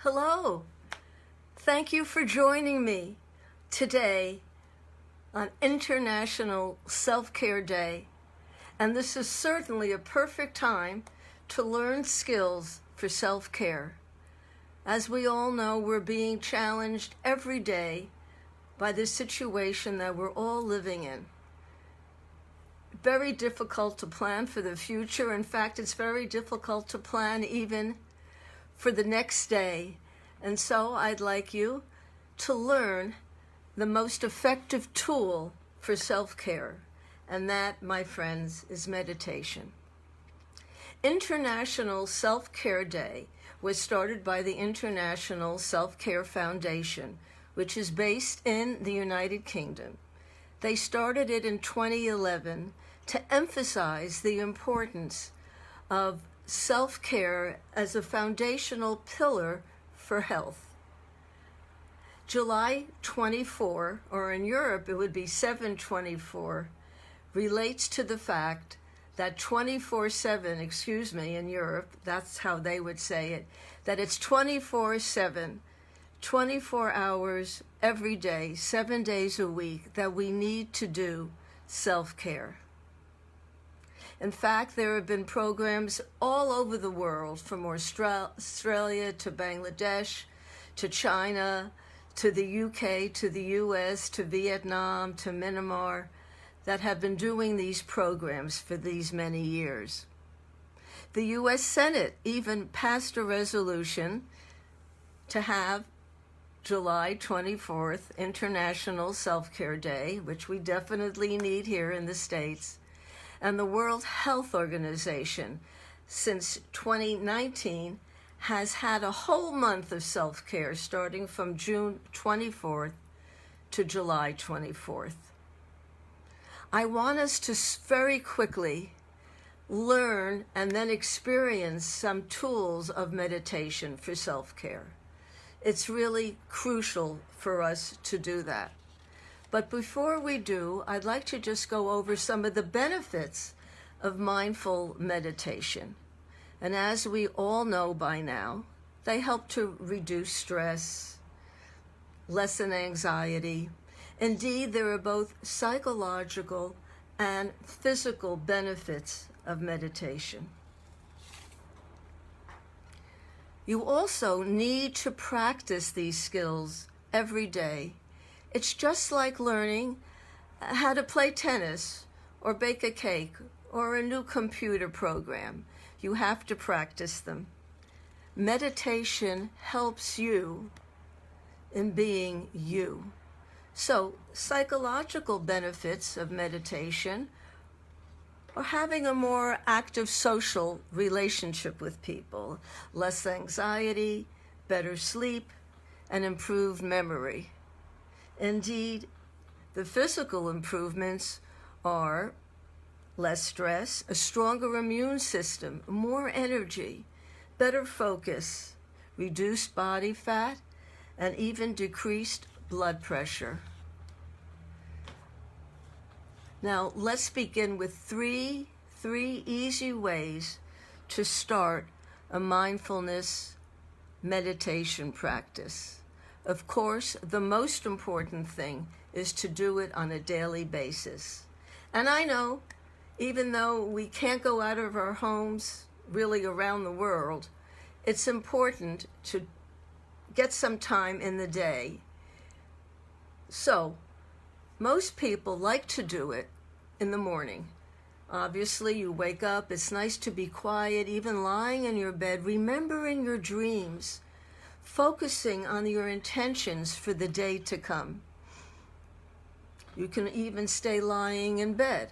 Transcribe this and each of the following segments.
Hello. Thank you for joining me today on International Self-Care Day. And this is certainly a perfect time to learn skills for self-care. As we all know, we're being challenged every day by the situation that we're all living in. Very difficult to plan for the future. In fact, it's very difficult to plan even for the next day. And so I'd like you to learn the most effective tool for self-care. And that, my friends, is meditation. International Self-Care Day was started by the International Self-Care Foundation, which is based in the United Kingdom. They started it in 2011 to emphasize the importance of self-care as a foundational pillar for health. July 24, or in Europe it would be 7/24, relates to the fact that 24/7, in Europe, that's how they would say it, that it's 24/7, 24 hours every day, 7 days a week, that we need to do self-care. In fact, there have been programs all over the world, from Australia to Bangladesh, to China, to the UK, to the US, to Vietnam, to Myanmar, that have been doing these programs for these many years. The US Senate even passed a resolution to have July 24th, International Self-Care Day, which we definitely need here in the States. And the World Health Organization, since 2019, has had a whole month of self-care starting from June 24th to July 24th. I want us to very quickly learn and then experience some tools of meditation for self-care. It's really crucial for us to do that. But before we do, I'd like to just go over some of the benefits of mindful meditation. And as we all know by now, they help to reduce stress, lessen anxiety. Indeed, there are both psychological and physical benefits of meditation. You also need to practice these skills every day. It's just like learning how to play tennis or bake a cake or a new computer program. You have to practice them. Meditation helps you in being you. So, psychological benefits of meditation are having a more active social relationship with people, less anxiety, better sleep, and improved memory. Indeed, the physical improvements are less stress, a stronger immune system, more energy, better focus, reduced body fat, and even decreased blood pressure. Now, let's begin with three easy ways to start a mindfulness meditation practice. Of course, the most important thing is to do it on a daily basis. And I know, even though we can't go out of our homes really around the world, it's important to get some time in the day. So, most people like to do it in the morning. Obviously, you wake up, it's nice to be quiet, even lying in your bed, remembering your dreams, focusing on your intentions for the day to come. You can even stay lying in bed.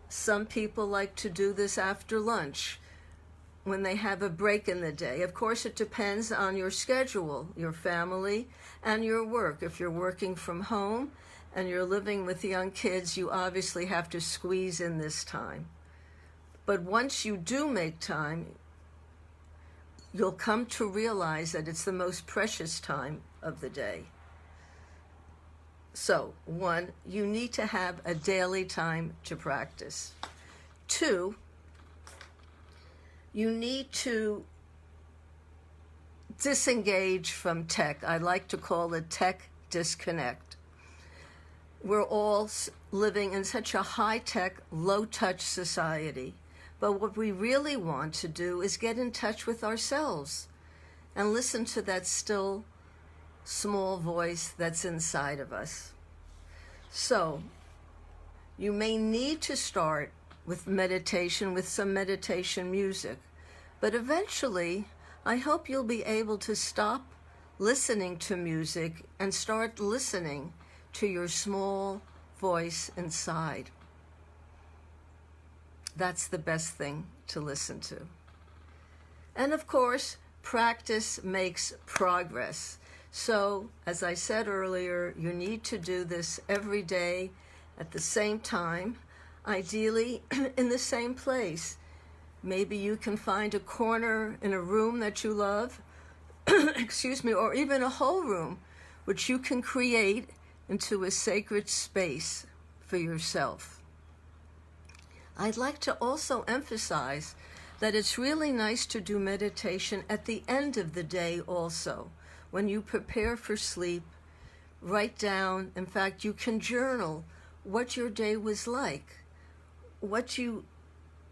Some people like to do this after lunch, when they have a break in the day. Of course, it depends on your schedule, your family, and your work. If you're working from home and you're living with young kids, you obviously have to squeeze in this time. But once you do make time, you'll come to realize that it's the most precious time of the day. So, 1, you need to have a daily time to practice. 2, you need to disengage from tech. I like to call it tech disconnect. We're all living in such a high-tech, low-touch society. But what we really want to do is get in touch with ourselves and listen to that still, small voice that's inside of us. So, you may need to start with meditation, with some meditation music. But eventually, I hope you'll be able to stop listening to music and start listening to your small voice inside. That's the best thing to listen to. And of course, practice makes progress. So, as I said earlier, you need to do this every day at the same time, ideally in the same place. Maybe you can find a corner in a room that you love, excuse me, or even a whole room, which you can create into a sacred space for yourself. I'd like to also emphasize that it's really nice to do meditation at the end of the day also. When you prepare for sleep, write down, in fact, you can journal what your day was like, what you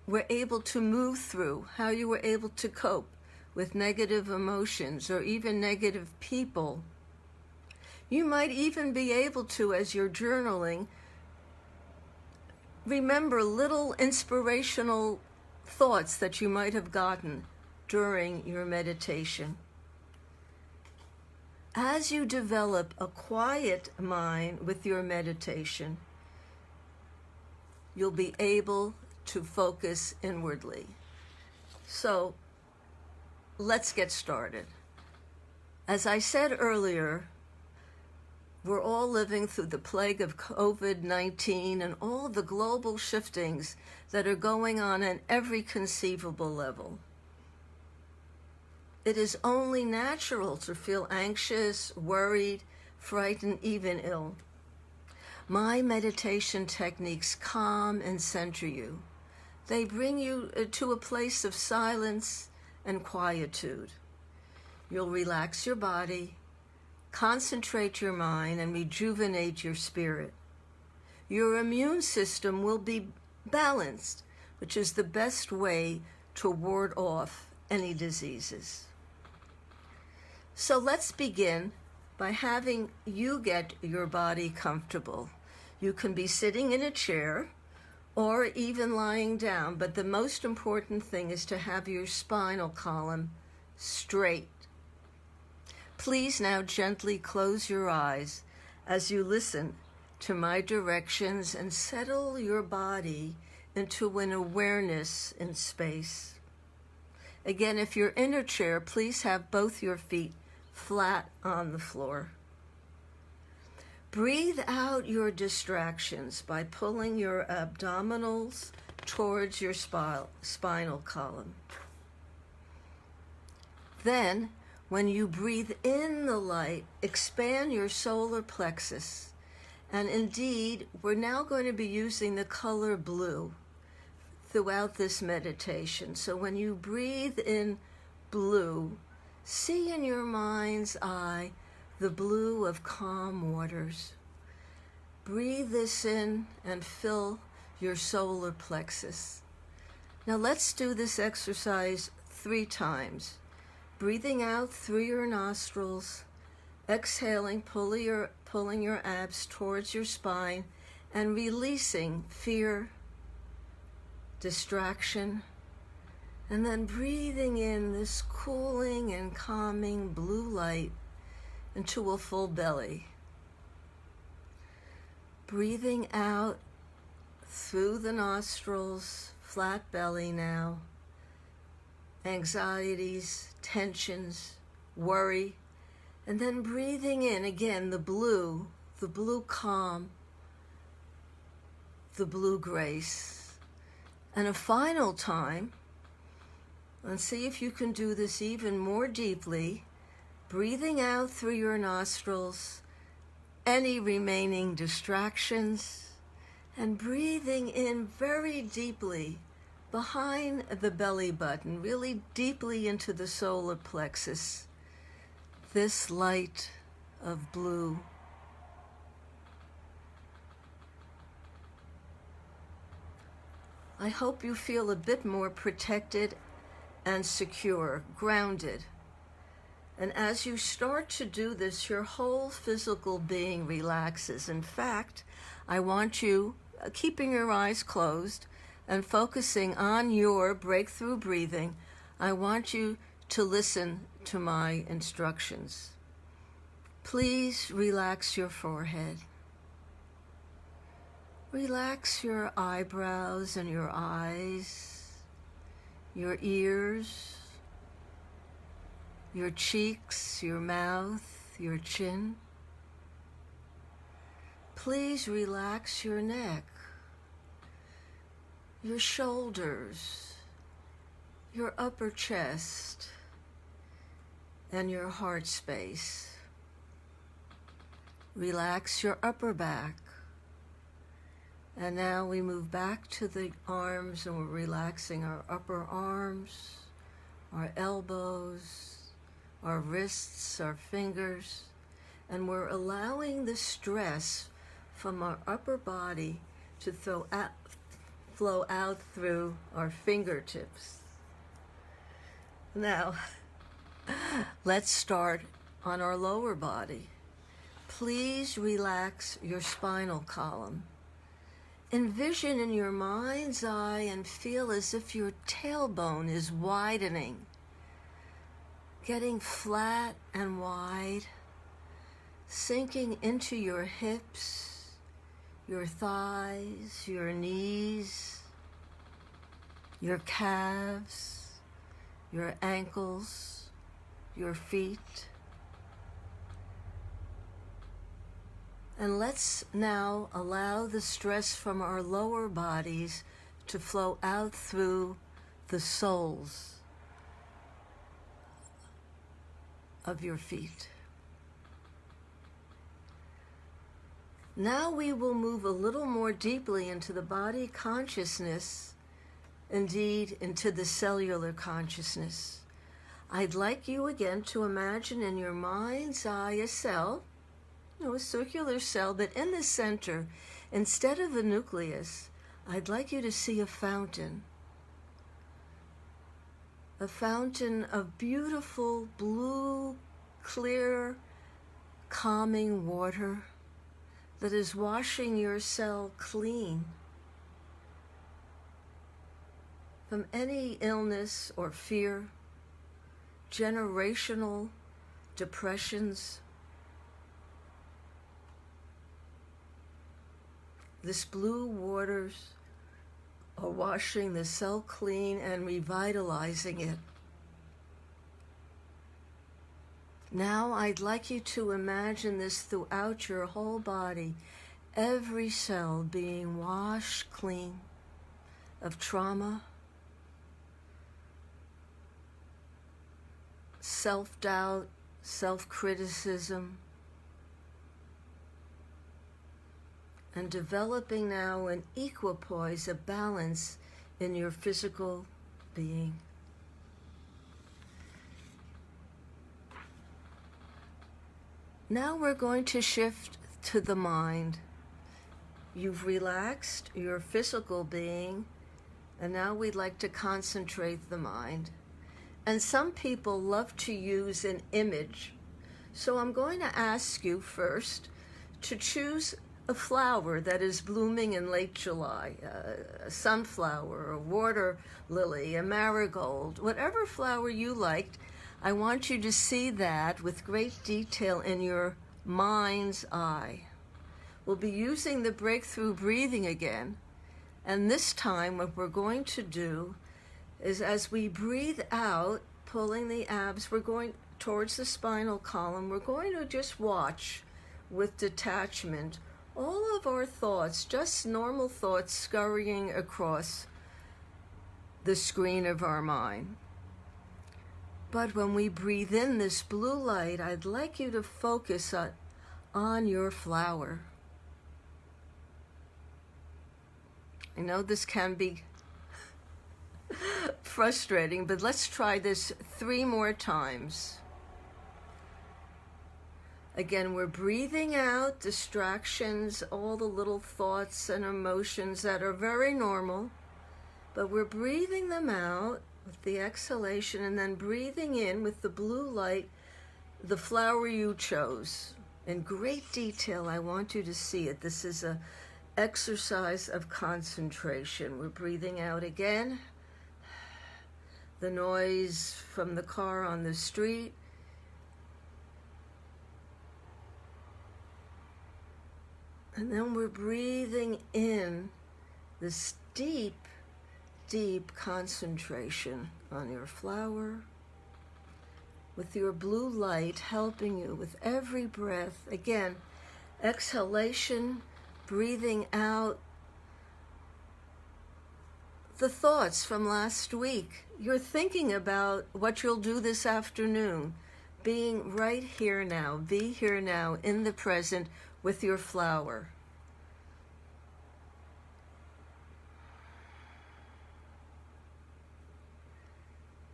were able to move through, how you were able to cope with negative emotions or even negative people. You might even be able to, as you're journaling, remember little inspirational thoughts that you might have gotten during your meditation. As you develop a quiet mind with your meditation, you'll be able to focus inwardly. So, let's get started. As I said earlier, we're all living through the plague of COVID-19 and all the global shiftings that are going on every conceivable level. It is only natural to feel anxious, worried, frightened, even ill. My meditation techniques calm and center you. They bring you to a place of silence and quietude. You'll relax your body, concentrate your mind, and rejuvenate your spirit. Your immune system will be balanced, which is the best way to ward off any diseases. So let's begin by having you get your body comfortable. You can be sitting in a chair or even lying down, but the most important thing is to have your spinal column straight. Please now gently close your eyes as you listen to my directions and settle your body into an awareness in space. Again, if you're in a chair, please have both your feet flat on the floor. Breathe out your distractions by pulling your abdominals towards your spinal column. Then, when you breathe in the light, expand your solar plexus. And indeed, we're now going to be using the color blue throughout this meditation. So when you breathe in blue, see in your mind's eye the blue of calm waters. Breathe this in and fill your solar plexus. Now let's do this exercise 3 times. Breathing out through your nostrils, exhaling, pulling your abs towards your spine, and releasing fear, distraction, and then breathing in this cooling and calming blue light into a full belly. Breathing out through the nostrils, flat belly now. Anxieties, tensions, worry, and then breathing in again the blue calm, the blue grace. And a final time, and see if you can do this even more deeply, breathing out through your nostrils, any remaining distractions, and breathing in very deeply behind the belly button, really deeply into the solar plexus, this light of blue. I hope you feel a bit more protected and secure, grounded. And as you start to do this, your whole physical being relaxes. In fact, I want you, keeping your eyes closed and focusing on your breakthrough breathing, I want you to listen to my instructions. Please relax your forehead. Relax your eyebrows and your eyes, your ears, your cheeks, your mouth, your chin. Please relax your neck, your shoulders, your upper chest, and your heart space. Relax your upper back. And now we move back to the arms, and we're relaxing our upper arms, our elbows, our wrists, our fingers, and we're allowing the stress from our upper body to flow out through our fingertips. Now, let's start on our lower body. Please relax your spinal column. Envision in your mind's eye and feel as if your tailbone is widening, getting flat and wide, sinking into your hips, your thighs, your knees, your calves, your ankles, your feet. And let's now allow the stress from our lower bodies to flow out through the soles of your feet. Now we will move a little more deeply into the body consciousness, indeed into the cellular consciousness. I'd like you again to imagine in your mind's eye a cell, a circular cell, but in the center, instead of a nucleus, I'd like you to see a fountain of beautiful, blue, clear, calming water that is washing your cell clean from any illness or fear, generational depressions. This blue waters are washing the cell clean and revitalizing it. Now I'd like you to imagine this throughout your whole body, every cell being washed clean of trauma, self-doubt, self-criticism, and developing now an equipoise, a balance in your physical being. Now we're going to shift to the mind. You've relaxed your physical being, and now we'd like to concentrate the mind. And some people love to use an image. So I'm going to ask you first to choose a flower that is blooming in late July, a sunflower, a water lily, a marigold, whatever flower you liked. I want you to see that with great detail in your mind's eye. We'll be using the breakthrough breathing again, and this time what we're going to do is as we breathe out, pulling the abs, we're going towards the spinal column, we're going to just watch with detachment all of our thoughts, just normal thoughts scurrying across the screen of our mind. But when we breathe in this blue light, I'd like you to focus on your flower. I know this can be frustrating, but let's try this 3 more times. Again, we're breathing out distractions, all the little thoughts and emotions that are very normal, but we're breathing them out with the exhalation and then breathing in with the blue light, the flower you chose. In great detail, I want you to see it. This is an exercise of concentration. We're breathing out again. The noise from the car on the street. And then we're breathing in this deep, deep concentration on your flower, with your blue light helping you with every breath. Again, exhalation, breathing out the thoughts from last week. You're thinking about what you'll do this afternoon, being right here now, be here now in the present with your flower.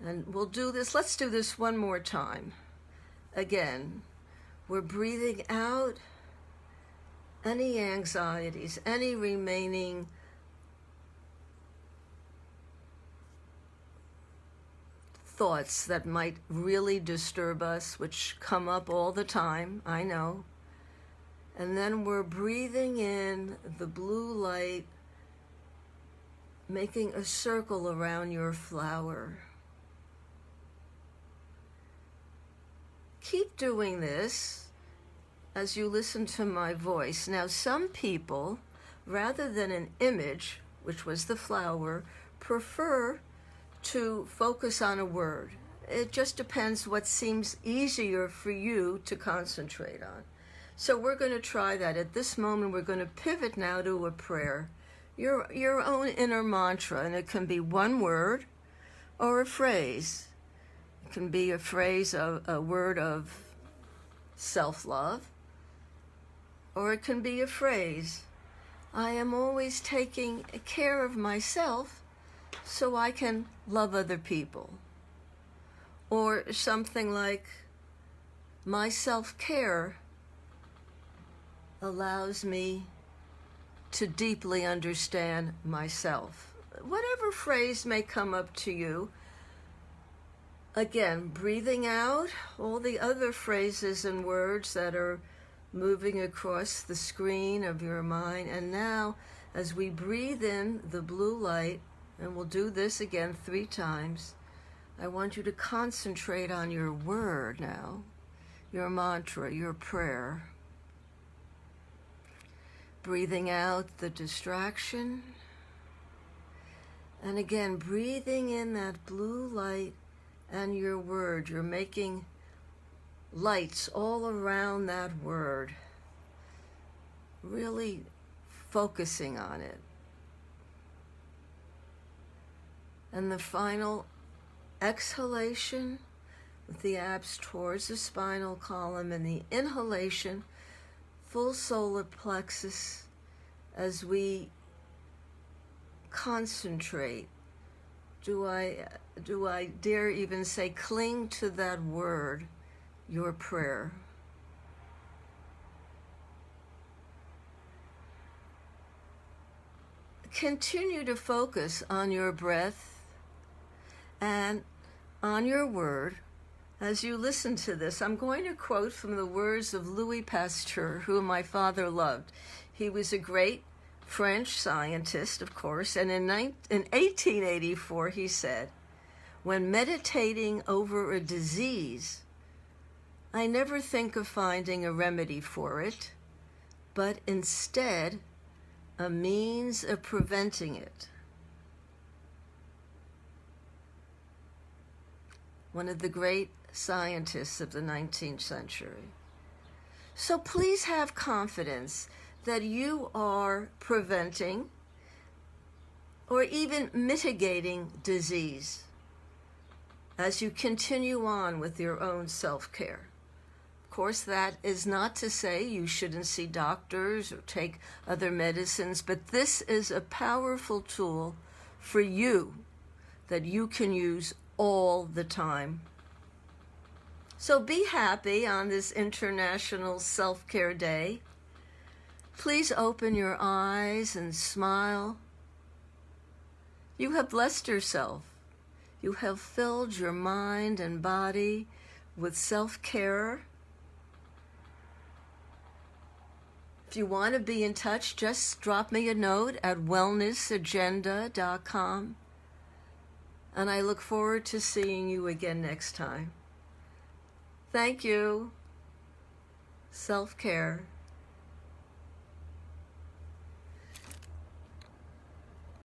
And we'll do this, let's do this one more time. Again, we're breathing out any anxieties, any remaining thoughts that might really disturb us, which come up all the time, I know. And then we're breathing in the blue light, making a circle around your flower. Keep doing this as you listen to my voice. Now, some people, rather than an image, which was the flower, prefer to focus on a word. It just depends what seems easier for you to concentrate on. So we're going to try that. At this moment, we're going to pivot now to a prayer, your own inner mantra, and it can be one word or a phrase. It can be a phrase of a word of self-love, or it can be a phrase, I am always taking care of myself so I can love other people. Or something like, my self-care allows me to deeply understand myself. Whatever phrase may come up to you, again, breathing out all the other phrases and words that are moving across the screen of your mind. And now, as we breathe in the blue light, and we'll do this again 3 times, I want you to concentrate on your word now, your mantra, your prayer. Breathing out the distraction. And again, breathing in that blue light and your word. You're making lights all around that word. Really focusing on it. And the final exhalation with the abs towards the spinal column, and the inhalation, full solar plexus, as we concentrate. Do I dare even say cling to that word, your prayer? Continue to focus on your breath and on your word. As you listen to this, I'm going to quote from the words of Louis Pasteur, whom my father loved. He was a great French scientist, of course, and in 1884 he said, when meditating over a disease, I never think of finding a remedy for it, but instead a means of preventing it. One of the great scientists of the 19th century. So please have confidence that you are preventing or even mitigating disease as you continue on with your own self-care. Of course, that is not to say you shouldn't see doctors or take other medicines, but this is a powerful tool for you that you can use all the time. So be happy on this International Self-Care Day. Please open your eyes and smile. You have blessed yourself. You have filled your mind and body with self-care. If you want to be in touch, just drop me a note at wellnessagenda.com. And I look forward to seeing you again next time. Thank you. Self-care.